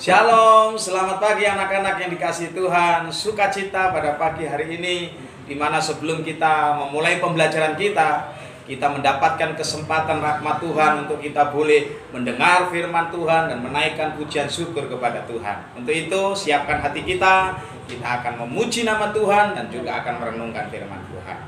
Shalom, selamat pagi anak-anak yang dikasihi Tuhan. Sukacita pada pagi hari ini, di mana sebelum kita memulai pembelajaran kita mendapatkan kesempatan rahmat Tuhan untuk kita boleh mendengar firman Tuhan dan menaikkan pujian syukur kepada Tuhan. Untuk itu, siapkan hati kita akan memuji nama Tuhan dan juga akan merenungkan firman Tuhan.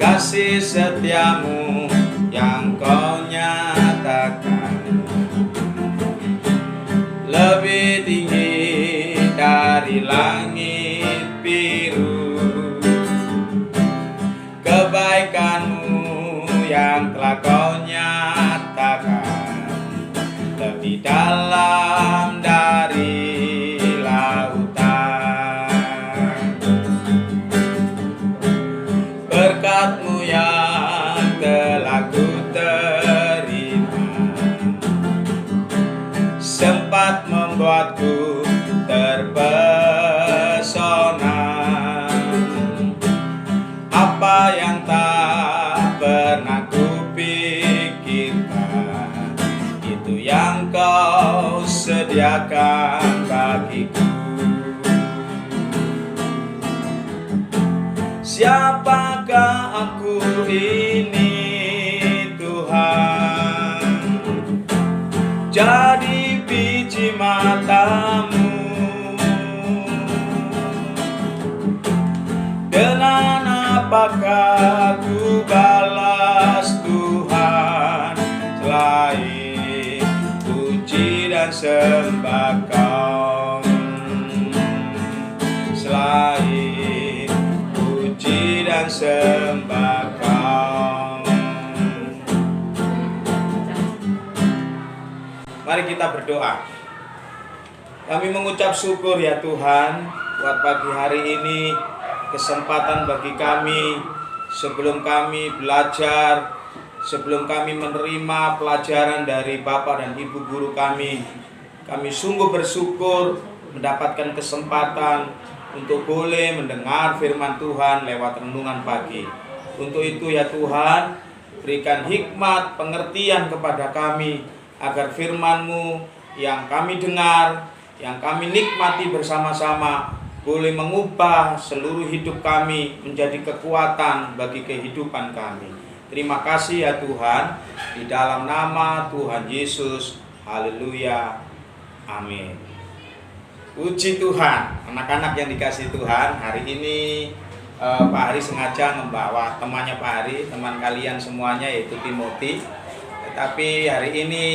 Kasih setiamu yang kau nyatakan lebih tinggi dari langit biru. Kebaikanmu yang telah kau nyatakan lebih dalam dari berkatmu yang telah ku terima sempat membuatku terpesona. Apa yang tak pernah ku pikirkan, itu yang kau sediakan bagiku. Siapakah aku ini Tuhan? Jadi biji matamu. Dengan apakah ku balas Tuhan selain puji dan sembah Kau? Selain puji dan sembah Kau. Mari kita berdoa. Kami mengucap syukur ya Tuhan, buat pagi hari ini kesempatan bagi kami sebelum kami belajar, sebelum kami menerima pelajaran dari Bapak dan Ibu guru kami sungguh bersyukur mendapatkan kesempatan untuk boleh mendengar firman Tuhan lewat renungan pagi. Untuk itu ya Tuhan, berikan hikmat, pengertian kepada kami, agar firman-Mu yang kami dengar, yang kami nikmati bersama-sama, boleh mengubah seluruh hidup kami menjadi kekuatan bagi kehidupan kami. Terima kasih ya Tuhan, di dalam nama Tuhan Yesus, haleluya, amin. Puji Tuhan, anak-anak yang dikasihi Tuhan, hari ini Pak Hari sengaja membawa temannya Pak Hari, teman kalian semuanya yaitu Timothy. Tetapi hari ini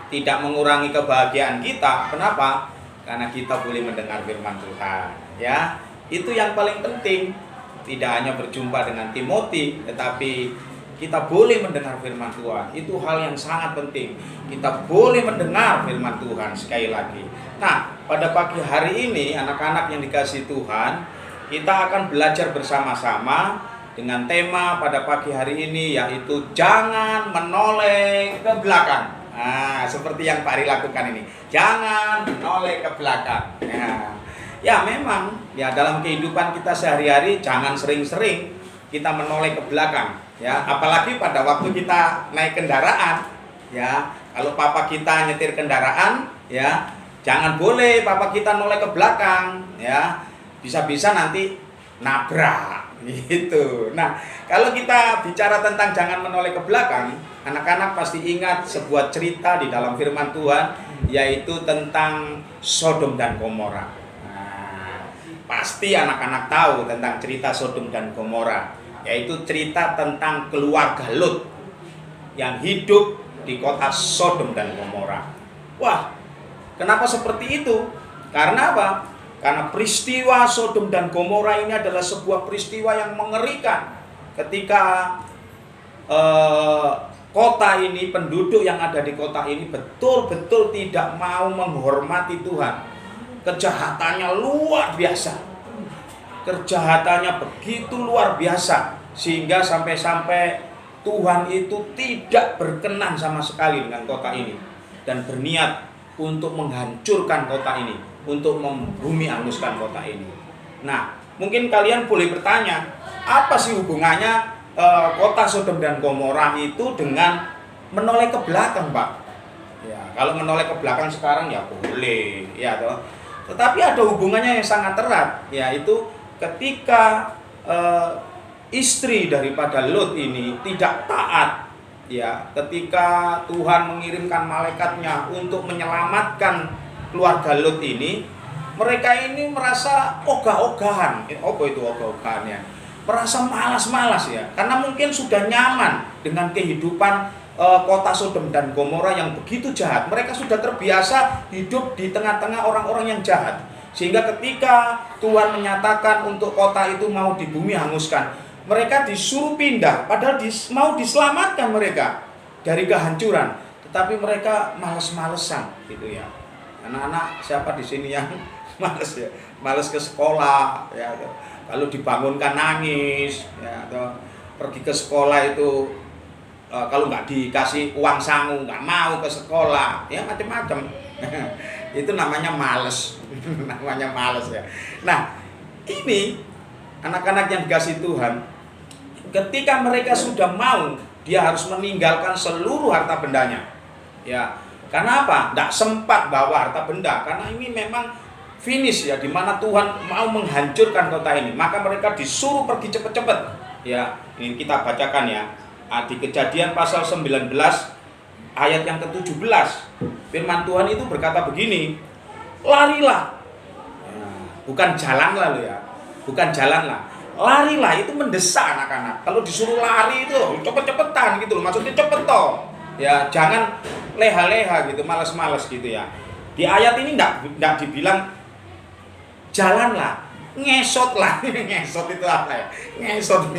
tidak mengurangi kebahagiaan kita. Kenapa? Karena kita boleh mendengar firman Tuhan. Ya, itu yang paling penting. Tidak hanya berjumpa dengan Timothy, tetapi kita boleh mendengar firman Tuhan. Itu hal yang sangat penting. Kita boleh mendengar firman Tuhan sekali lagi. Nah, pada pagi hari ini anak-anak yang dikasihi Tuhan, kita akan belajar bersama-sama dengan tema pada pagi hari ini, yaitu jangan menoleh ke belakang. Nah, seperti yang Pak Ari lakukan ini. Jangan menoleh ke belakang. Ya memang ya dalam kehidupan kita sehari-hari jangan sering-sering kita menoleh ke belakang. Ya, apalagi pada waktu kita naik kendaraan. Ya, kalau papa kita nyetir kendaraan, ya jangan boleh papa kita noleh ke belakang. Ya, bisa-bisa nanti nabrak. Gitu. Nah, kalau kita bicara tentang jangan menoleh ke belakang, anak-anak pasti ingat sebuah cerita di dalam firman Tuhan, yaitu tentang Sodom dan Gomora. Nah, pasti anak-anak tahu tentang cerita Sodom dan Gomora, yaitu cerita tentang keluarga Lot yang hidup di kota Sodom dan Gomora. Wah, kenapa seperti itu? Karena apa? Karena peristiwa Sodom dan Gomora ini adalah sebuah peristiwa yang mengerikan. Ketika kota ini, penduduk yang ada di kota ini betul-betul tidak mau menghormati Tuhan. Kejahatannya luar biasa. Kejahatannya begitu luar biasa, sehingga sampai-sampai Tuhan itu tidak berkenan sama sekali dengan kota ini dan berniat untuk menghancurkan kota ini, untuk membumi hanguskan kota ini. Nah, mungkin kalian boleh bertanya, apa sih hubungannya kota Sodom dan Gomora itu dengan menoleh ke belakang, Pak? Ya, kalau menoleh ke belakang sekarang ya boleh, ya toh. Tetapi ada hubungannya yang sangat erat, yaitu ketika istri daripada Lot ini tidak taat, ya, ketika Tuhan mengirimkan malaikatnya untuk menyelamatkan keluarga Lot ini, mereka ini merasa ogah-ogahan. Apa itu ogah-ogahannya? Merasa malas-malas ya, karena mungkin sudah nyaman dengan kehidupan kota Sodom dan Gomora yang begitu jahat. Mereka sudah terbiasa hidup di tengah-tengah orang-orang yang jahat. Sehingga ketika Tuhan menyatakan untuk kota itu mau di bumi hanguskan, mereka disuruh pindah, padahal mau diselamatkan mereka dari kehancuran. Tetapi mereka males-malesan gitu ya. Anak-anak siapa di sini yang males ya? Males ke sekolah ya. Kalau dibangunkan nangis ya, atau pergi ke sekolah itu kalau nggak dikasih uang sangu nggak mau ke sekolah ya, macam-macam. Itu namanya males. Namanya males ya. Nah, ini anak-anak yang dikasih Tuhan, ketika mereka sudah mau, dia harus meninggalkan seluruh harta bendanya ya. Karena apa? Tidak sempat bawa harta benda, karena ini memang finish ya, dimana Tuhan mau menghancurkan kota ini. Maka mereka disuruh pergi cepat-cepat ya. Ini kita bacakan ya, di Kejadian pasal 19 ayat yang ke-17. Firman Tuhan itu berkata begini, larilah ya, bukan jalanlah lo ya, bukan jalanlah, larilah. Itu mendesak anak-anak. Kalau disuruh lari itu cepet-cepetan gitu loh, maksudnya cepet toh ya, jangan leha-leha gitu, malas-malas gitu ya. Di ayat ini enggak dibilang jalanlah, ngesotlah. Ngesot itu apa ya? Ngesot.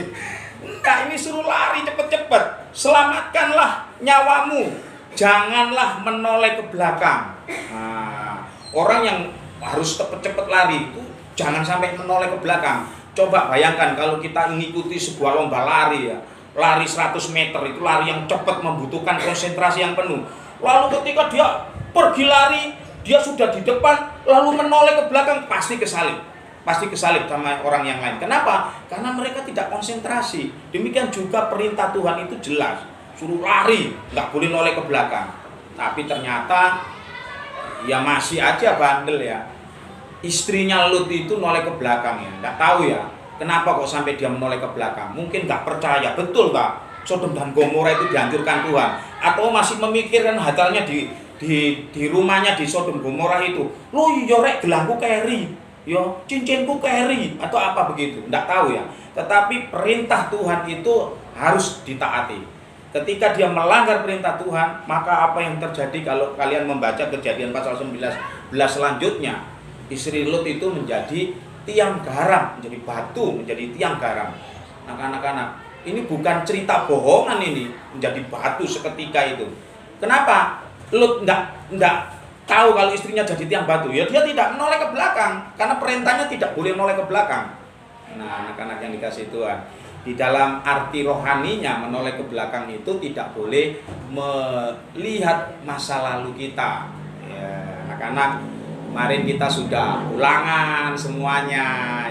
Enggak, ini suruh lari cepet-cepet. Selamatkanlah nyawamu, janganlah menoleh ke belakang. Nah, orang yang harus cepet-cepet lari itu jangan sampai menoleh ke belakang. Coba bayangkan kalau kita mengikuti sebuah lomba lari ya, lari 100 meter itu lari yang cepat, membutuhkan konsentrasi yang penuh. Lalu ketika dia pergi lari, dia sudah di depan, lalu menoleh ke belakang, pasti kesalip sama orang yang lain. Kenapa? Karena mereka tidak konsentrasi. Demikian juga perintah Tuhan itu jelas, suruh lari, nggak boleh noleh ke belakang. Tapi ternyata ya masih aja bandel ya. Istrinya Lot itu noleh ke belakang ya, nggak tahu ya kenapa kok sampai dia menoleh ke belakang. Mungkin nggak percaya, betul tak Sodom dan Gomora itu dihancurkan Tuhan, atau masih memikirkan hatalnya di rumahnya di Sodom Gomora itu, lo yorek gelangku keri, yo cincinku keri, atau apa begitu, nggak tahu ya. Tetapi perintah Tuhan itu harus ditaati. Ketika dia melanggar perintah Tuhan, maka apa yang terjadi kalau kalian membaca Kejadian pasal 19 selanjutnya, istri Lot itu menjadi tiang garam, menjadi batu, menjadi tiang garam. Nah, anak-anak, ini bukan cerita bohongan, ini menjadi batu seketika itu. Kenapa? Lot enggak tahu kalau istrinya jadi tiang batu. Ya dia tidak menoleh ke belakang, karena perintahnya tidak boleh menoleh ke belakang. Nah, anak-anak yang dikasih Tuhan, di dalam arti rohaninya menoleh ke belakang itu tidak boleh melihat masa lalu kita. Ya, anak-anak, kemarin kita sudah ulangan semuanya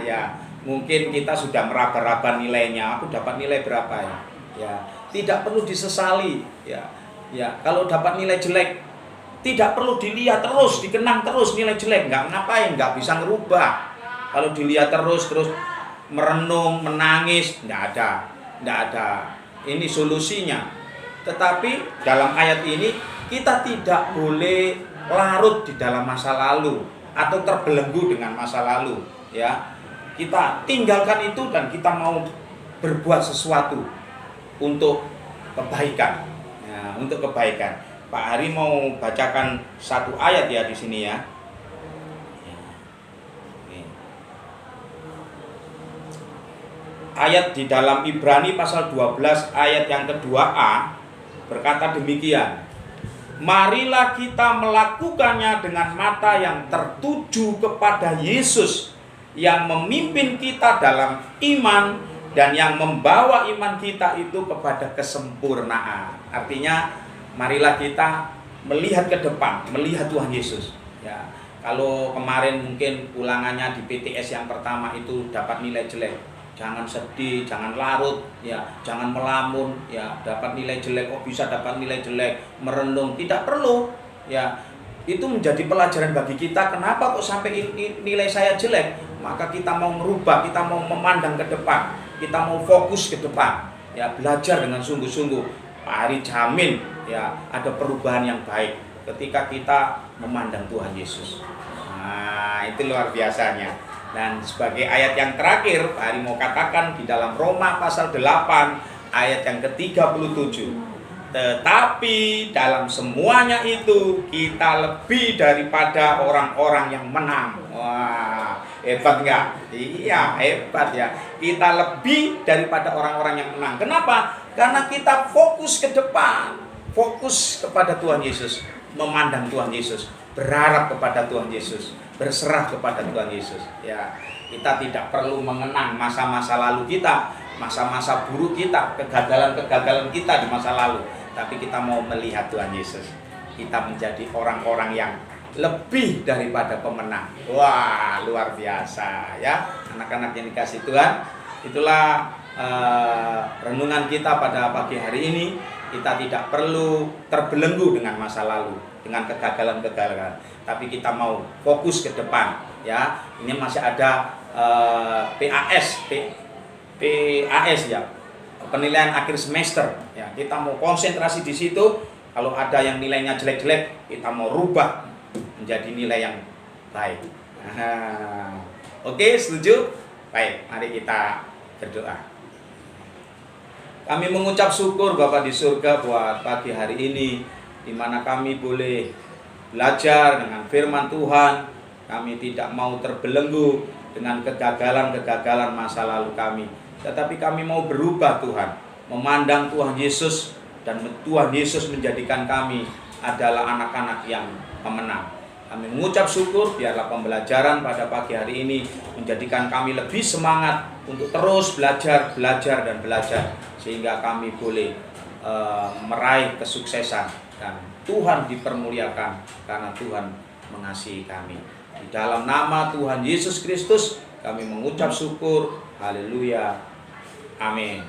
ya. Mungkin kita sudah meraba-raba nilainya. Aku dapat nilai berapa ya? Ya, tidak perlu disesali ya. Ya, kalau dapat nilai jelek tidak perlu dilihat terus, dikenang terus nilai jelek. Enggak ngapain, enggak bisa ngerubah. Kalau dilihat terus merenung, menangis, enggak ada. Ini solusinya. Tetapi dalam ayat ini kita tidak boleh larut di dalam masa lalu atau terbelenggu dengan masa lalu ya. Kita tinggalkan itu dan kita mau berbuat sesuatu untuk kebaikan ya, untuk kebaikan. Pak Hari mau bacakan satu ayat ya di sini ya. Ayat di dalam Ibrani pasal 12 ayat yang kedua-a berkata demikian, marilah kita melakukannya dengan mata yang tertuju kepada Yesus yang memimpin kita dalam iman dan yang membawa iman kita itu kepada kesempurnaan. Artinya marilah kita melihat ke depan, melihat Tuhan Yesus ya. Kalau kemarin mungkin ulangannya di PTS yang pertama itu dapat nilai jelek, jangan sedih, jangan larut, ya, jangan melamun, ya, dapat nilai jelek, kok bisa dapat nilai jelek, merenung, tidak perlu, ya. Itu menjadi pelajaran bagi kita, kenapa kok sampai nilai saya jelek? Maka kita mau merubah, kita mau memandang ke depan, kita mau fokus ke depan, ya, belajar dengan sungguh-sungguh. Pak Hari jamin, ya, ada perubahan yang baik ketika kita memandang Tuhan Yesus. Nah, itu luar biasanya. Dan sebagai ayat yang terakhir, Pak Hari mau katakan di dalam Roma pasal 8 ayat yang ke-37. Tetapi dalam semuanya itu kita lebih daripada orang-orang yang menang. Wah, hebat nggak? Iya, hebat ya. Kita lebih daripada orang-orang yang menang. Kenapa? Karena kita fokus ke depan, fokus kepada Tuhan Yesus, memandang Tuhan Yesus, berharap kepada Tuhan Yesus, berserah kepada Tuhan Yesus. Ya, kita tidak perlu mengenang masa-masa lalu kita, masa-masa buruk kita, kegagalan-kegagalan kita di masa lalu. Tapi kita mau melihat Tuhan Yesus. Kita menjadi orang-orang yang lebih daripada pemenang. Wah, luar biasa ya, anak-anak yang dikasih Tuhan. Itulah renungan kita pada pagi hari ini. Kita tidak perlu terbelenggu dengan masa lalu, dengan kegagalan-kegagalan, tapi kita mau fokus ke depan, ya. Ini masih ada PAS ya, penilaian akhir semester, ya. Kita mau konsentrasi di situ. Kalau ada yang nilainya jelek-jelek, kita mau rubah menjadi nilai yang baik. Oke, setuju? Baik, mari kita berdoa. Kami mengucap syukur Bapa di surga buat pagi hari ini, di mana kami boleh belajar dengan firman Tuhan. Kami tidak mau terbelenggu dengan kegagalan-kegagalan masa lalu kami, tetapi kami mau berubah Tuhan, memandang Tuhan Yesus, dan Tuhan Yesus menjadikan kami adalah anak-anak yang pemenang. Kami mengucap syukur, biarlah pembelajaran pada pagi hari ini menjadikan kami lebih semangat untuk terus belajar, dan belajar, sehingga kami boleh meraih kesuksesan dan Tuhan dipermuliakan karena Tuhan mengasihi kami. Di dalam nama Tuhan Yesus Kristus kami mengucap syukur. Haleluya. Amin.